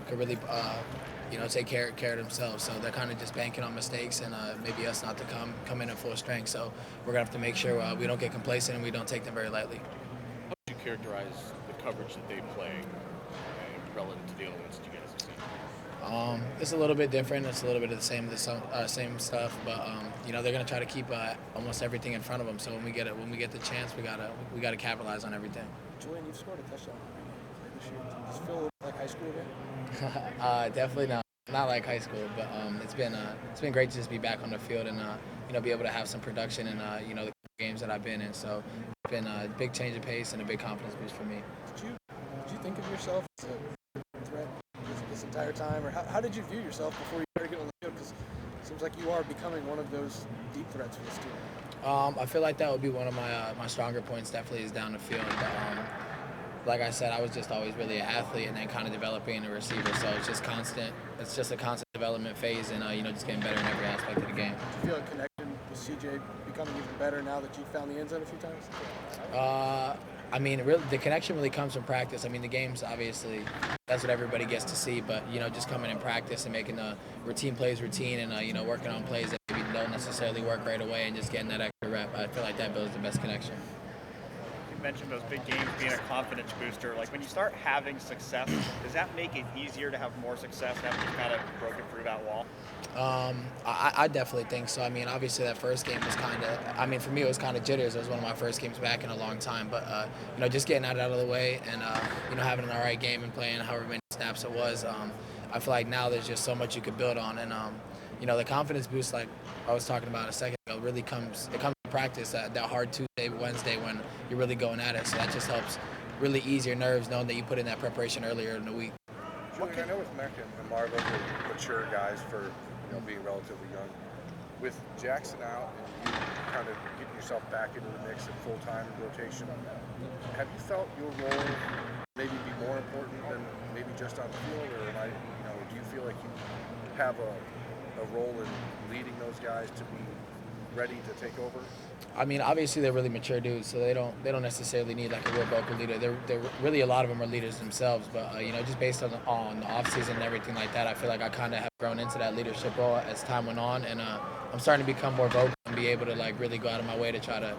could really take care of themselves. So they're kind of just banking on mistakes and maybe us not to come in at full strength. So we're gonna have to make sure we don't get complacent and we don't take them very lightly. How would you characterize the coverage that they play relative to the other ones that you guys have seen? It's a little bit different. It's a little bit of the same stuff, but they're gonna try to keep almost everything in front of them. So when we get the chance, we gotta capitalize on everything. Julian, you've scored a touchdown this year. Does it feel like high school again? Definitely not like high school, but it's been great to just be back on the field and be able to have some production in the games that I've been in. So it's been a big change of pace and a big confidence boost for me. Did you think of yourself as a threat this entire time, or how did you view yourself before you started getting on the field? Because it seems like you are becoming one of those deep threats for this team. I feel like that would be one of my stronger points. Definitely is down the field. But, like I said, I was just always really an athlete, and then kind of developing a receiver. So it's just constant. It's just a constant development phase, and just getting better in every aspect of the game. Do you feel like connection with CJ becoming even better now that you've found the end zone a few times? Really, the connection really comes from practice. I mean, the games, obviously, that's what everybody gets to see. But, just coming in practice and making the routine plays routine and, working on plays that maybe don't necessarily work right away and just getting that extra rep, I feel like that builds the best connection. You mentioned those big games being a confidence booster. Like, when you start having success, does that make it easier to have more success after you've kind of broken through that wall? I definitely think so. I mean, obviously that first game was for me it was kind of jitters. It was one of my first games back in a long time. But, just getting that out of the way and, having an all right game and playing however many snaps it was, I feel like now there's just so much you could build on. And, the confidence boost, like I was talking about a second ago, really comes in practice, that hard Tuesday, Wednesday when you're really going at it. So that just helps really ease your nerves knowing that you put in that preparation earlier in the week. Julian, I know with Mecca and Marvin, they're mature guys for being relatively young. With Jaxon out and you kind of getting yourself back into the mix at full-time rotation, have you felt your role maybe be more important than maybe just on the field, or do you feel like you have a role in leading those guys to be ready to take over? I mean, obviously they're really mature dudes, so they don't necessarily need like a real vocal leader. They're really, a lot of them are leaders themselves, but just based on the off season and everything like that, I feel like I kind of have grown into that leadership role as time went on, and I'm starting to become more vocal and be able to like really go out of my way to try to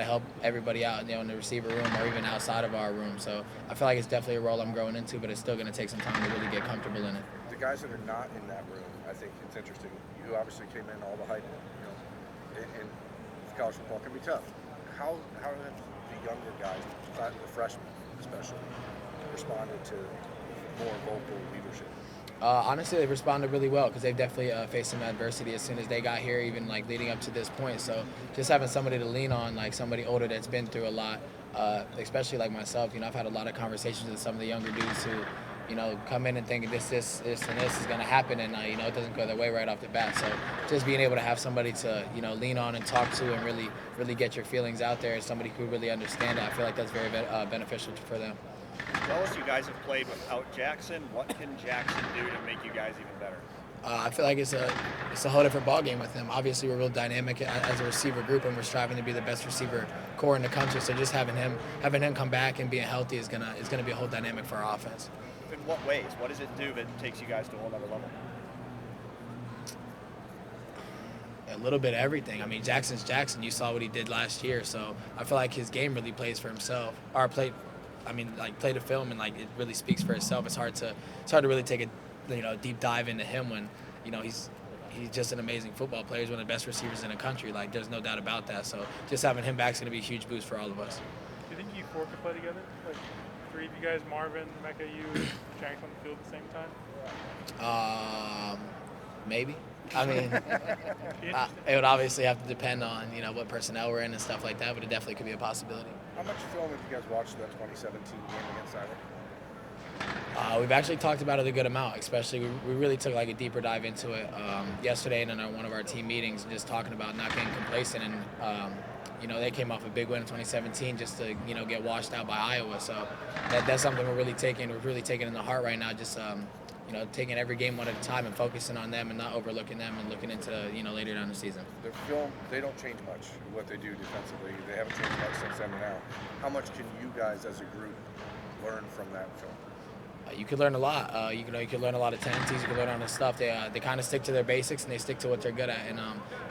help everybody out, in the receiver room or even outside of our room. So I feel like it's definitely a role I'm growing into, but it's still going to take some time to really get comfortable in it. The guys that are not in that room, I think it's interesting. You obviously came in all the hype, and college football can be tough. How have the younger guys, the freshmen especially, responded to more vocal leadership? Honestly, they've responded really well because they've definitely faced some adversity as soon as they got here, even like leading up to this point. So just having somebody to lean on, like somebody older that's been through a lot, especially like myself, I've had a lot of conversations with some of the younger dudes who, come in and think this, and this is going to happen, and it doesn't go their way right off the bat. So just being able to have somebody to, lean on and talk to and really get your feelings out there, and somebody who really understand it, I feel like that's very beneficial for them. As well as you guys have played without Jaxon, what can Jaxon do to make you guys even better? I feel like it's a whole different ballgame with him. Obviously, we're real dynamic as a receiver group, and we're striving to be the best receiver core in the country. So just having him come back and being healthy is gonna be a whole dynamic for our offense. In what ways? What does it do that takes you guys to a whole other level? A little bit of everything. I mean, Jackson's Jaxon. You saw what he did last year, so I feel like his game really plays for himself. Play the film, and like it really speaks for itself. It's hard to really take a deep dive into him when he's just an amazing football player. He's one of the best receivers in the country. Like, there's no doubt about that. So just having him back is going to be a huge boost for all of us. Do you think you four could play together? Like, three of you guys, Marvin, Mecca, you, Jaxon on the field at the same time? Maybe. I mean, it would obviously have to depend on what personnel we're in and stuff like that, but it definitely could be a possibility. How much film have you guys watched that 2017 game against Iowa? We've actually talked about it a good amount, especially we really took like a deeper dive into it yesterday and in one of our team meetings, just talking about not getting complacent. And they came off a big win in 2017 just to get washed out by Iowa. So that's something we're really taking in the heart right now. Just taking every game one at a time and focusing on them and not overlooking them and looking into later down the season. Their film, they don't change much what they do defensively. They haven't changed much since then to now. How much can you guys as a group learn from that film? You could learn a lot. You could learn a lot of tendencies. You could learn all this stuff. They kind of stick to their basics and they stick to what they're good at. And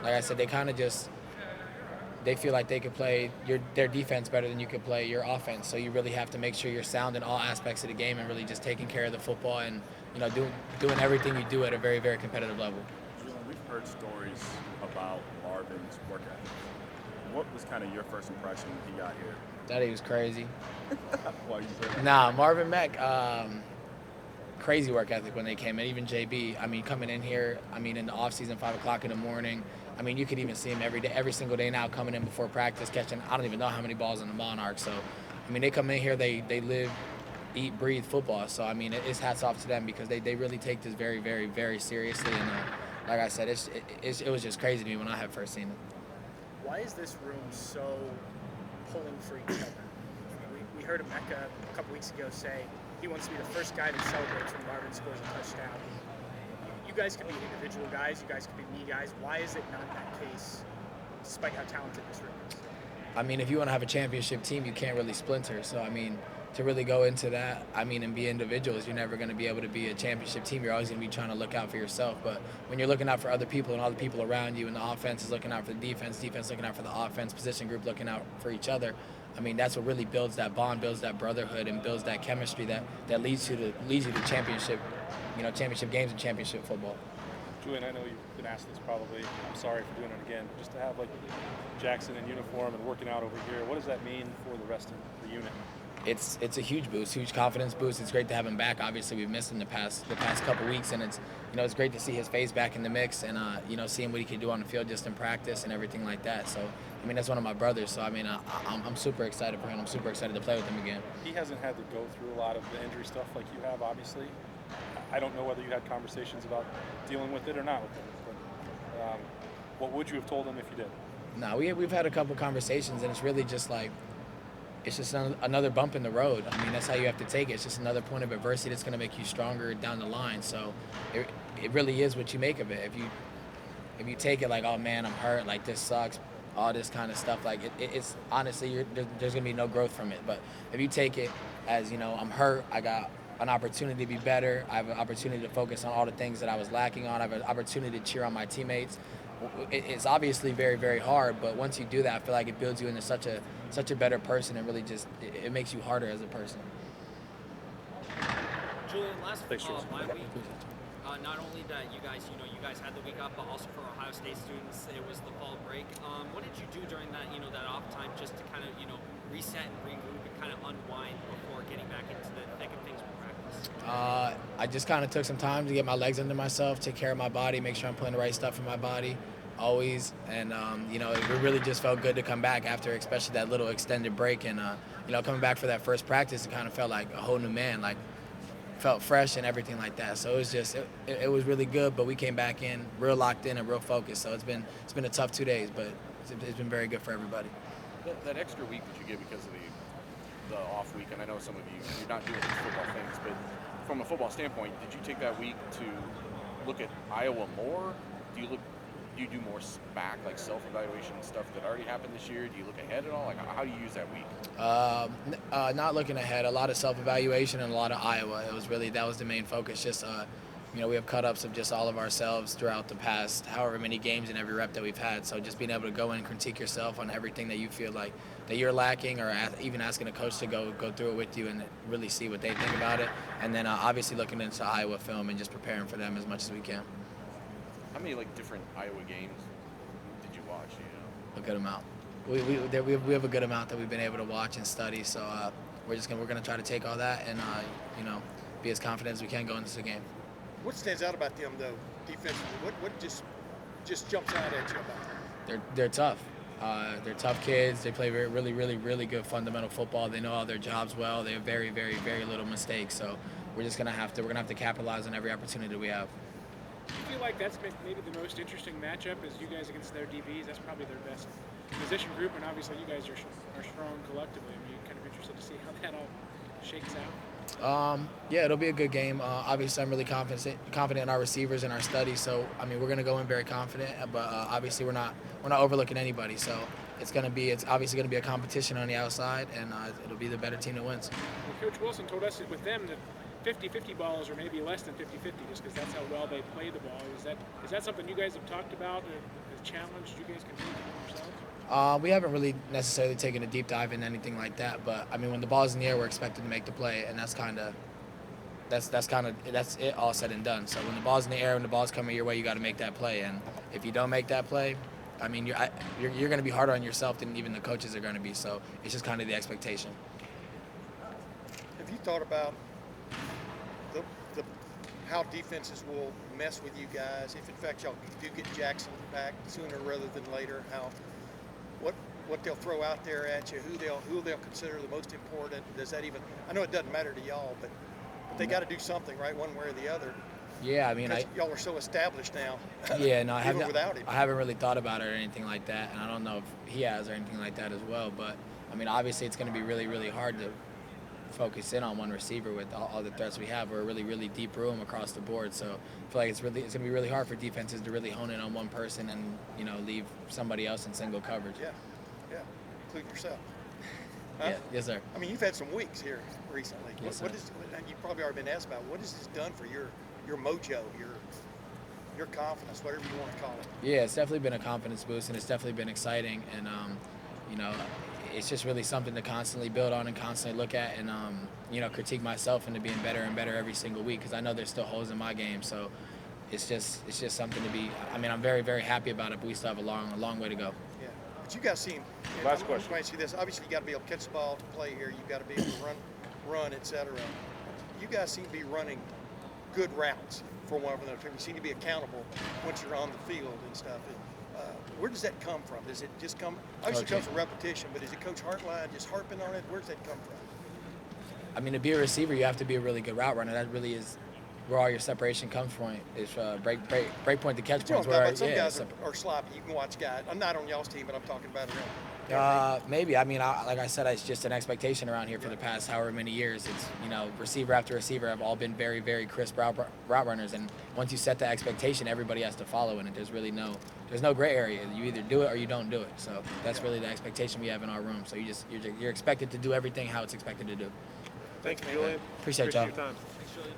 like I said, they kind of just they feel like they could play their defense better than you could play your offense. So you really have to make sure you're sound in all aspects of the game and really just taking care of the football and doing everything you do at a very, very competitive level. Julian, we've heard stories about Marvin's work ethic. What was kind of your first impression when he got here? That he was crazy. Why you say that? Nah, Marvin Mack, crazy work ethic when they came in. Even JB, I mean, coming in here, I mean, in the off season, 5 o'clock in the morning. I mean, you could even see him every single day now, coming in before practice, catching, I don't even know how many balls in the Monarch. So, I mean, they come in here, they live, eat, breathe football. So, I mean, it's hats off to them because they really take this very, very, very seriously. And like I said, it was just crazy to me when I had first seen it. Why is this room so pulling for each other? I mean, we heard Emeka a couple weeks ago say he wants to be the first guy that celebrates when Marvin scores a touchdown. You guys could be individual guys. You guys could be me guys. Why is it not that case, despite how talented this room is? I mean, if you want to have a championship team, you can't really splinter. So, I mean, to really go into that, I mean, and be individuals, you're never going to be able to be a championship team. You're always going to be trying to look out for yourself. But when you're looking out for other people and all the people around you, and the offense is looking out for the defense looking out for the offense, position group looking out for each other, I mean, that's what really builds that bond, builds that brotherhood, and builds that chemistry that leads you to championship, championship games and championship football. Julian, I know you've been asked this probably. I'm sorry for doing it again. Just to have like Jaxon in uniform and working out over here, what does that mean for the rest of the unit? It's a huge boost, huge confidence boost. It's great to have him back. Obviously, we've missed him the past couple weeks, and it's great to see his face back in the mix and seeing what he can do on the field just in practice and everything like that. So, I mean, that's one of my brothers. So, I mean, I'm super excited for him. I'm super excited to play with him again. He hasn't had to go through a lot of the injury stuff like you have, obviously. I don't know whether you had conversations about dealing with it or not with it, but what would you have told him if you did? No, we've had a couple conversations, and it's really just like, it's just another bump in the road. I mean, that's how you have to take it. It's just another point of adversity that's going to make you stronger down the line. So it really is what you make of it. If you take it like, oh man, I'm hurt, like this sucks, all this kind of stuff, like it's honestly, there's going to be no growth from it. But if you take it as, I'm hurt, I got an opportunity to be better, I have an opportunity to focus on all the things that I was lacking on, I have an opportunity to cheer on my teammates. It's obviously very, very hard, but once you do that, I feel like it builds you into such a better person, and really just it makes you harder as a person. Julian, last bye week, not only that you guys had the week off, but also for Ohio State students, it was the fall break. What did you do during that that off time just to kind of reset and regroup and kind of unwind before getting back into the thick of things with practice? I just kind of took some time to get my legs under myself, take care of my body, make sure I'm putting the right stuff in my body, always. And, it really just felt good to come back after especially that little extended break. And, coming back for that first practice, it kind of felt like a whole new man, like felt fresh and everything like that. So it was just, it was really good, but we came back in real locked in and real focused. So it's been a tough 2 days, but it's been very good for everybody. That extra week that you get because of the off week, and I know some of you're not doing these football things, but from a football standpoint, did you take that week to look at Iowa more? Do you do more back, like self-evaluation stuff that already happened this year? Do you look ahead at all? Like, how do you use that week? Not looking ahead. A lot of self-evaluation and a lot of Iowa. That was the main focus. Just we have cut-ups of just all of ourselves throughout the past however many games and every rep that we've had. So just being able to go in and critique yourself on everything that you feel like that you're lacking, or even asking a coach to go through it with you and really see what they think about it. And then obviously looking into Iowa film and just preparing for them as much as we can. How many different Iowa games did you watch? A good amount. We have a good amount that we've been able to watch and study. So we're gonna try to take all that and be as confident as we can going into the game. What stands out about them, though, defensively? What just jumps out at you about them? They're tough. They're tough kids. They play really, really, really good fundamental football. They know all their jobs well. They have very, very, very little mistakes. So we're gonna have to capitalize on every opportunity we have. Do you feel like that's maybe the most interesting matchup is you guys against their DBs? That's probably their best position group, and obviously you guys are strong collectively. I mean, kind of interested to see how that all shakes out. Yeah, it'll be a good game. Obviously, I'm really confident in our receivers and our studies. So, I mean, we're going to go in very confident, but obviously we're not overlooking anybody. So it's obviously going to be a competition on the outside, and it'll be the better team that wins. Well, Coach Wilson told us with them that 50-50 balls or maybe less than 50-50 just because that's how well they play the ball. Is that something you guys have talked about, a challenge you guys can take on yourselves? We haven't really necessarily taken a deep dive into anything like that, but I mean, when the ball's in the air, we're expected to make the play, and that's it all said and done. So when the ball's in the air, when the ball's coming your way, you got to make that play, and if you don't make that play, I mean, you're going to be harder on yourself than even the coaches are going to be. So it's just kind of the expectation. Have you thought about how defenses will mess with you guys if in fact y'all do get Jaxon back sooner rather than later? What they'll throw out there at you, who they'll consider the most important? Does that even? I know it doesn't matter to y'all, but they got to do something, right, one way or the other. Yeah, I mean, y'all are so established now. Yeah, no, I without him. I haven't really thought about it or anything like that, and I don't know if he has or anything like that as well. But I mean, obviously, it's going to be really, really hard to focus in on one receiver with all the threats we have. We're a really, really deep room across the board, so I feel like it's going to be really hard for defenses to really hone in on one person and leave somebody else in single coverage. Yeah, including yourself. Huh? Yeah, yes, sir. I mean, you've had some weeks here recently. Yes, what is? You've probably already been asked about. What has this done for your mojo, your confidence, whatever you want to call it? Yeah, it's definitely been a confidence boost, and it's definitely been exciting, and it's just really something to constantly build on and constantly look at, and critique myself into being better and better every single week, because I know there's still holes in my game. So it's just something to be. I mean, I'm very, very happy about it, but we still have a long way to go. Yeah, but you guys seem. Last question. I see this. Obviously, you got to be able to catch the ball to play here. You got to be able to run, etc. You guys seem to be running good routes for one of them. You seem to be accountable once you're on the field and stuff. Where does that come from? Does it just come? Obviously, it comes from repetition, but is it Coach Hartline just harping on it? Where does that come from? I mean, to be a receiver, you have to be a really good route runner. That really is where all your separation comes from. Is break point to catch points. Some guys are sloppy. You can watch guys. I'm not on y'all's team, but I'm talking about around. Maybe. I mean, like I said, it's just an expectation around here for the past however many years. It's receiver after receiver have all been very, very crisp route runners, and once you set the expectation, everybody has to follow in it. There's no gray area. You either do it or you don't do it. So that's really the expectation we have in our room. So you're expected to do everything how it's expected to do. Thanks, Julian. Appreciate y'all. Your time. Thanks, Julian.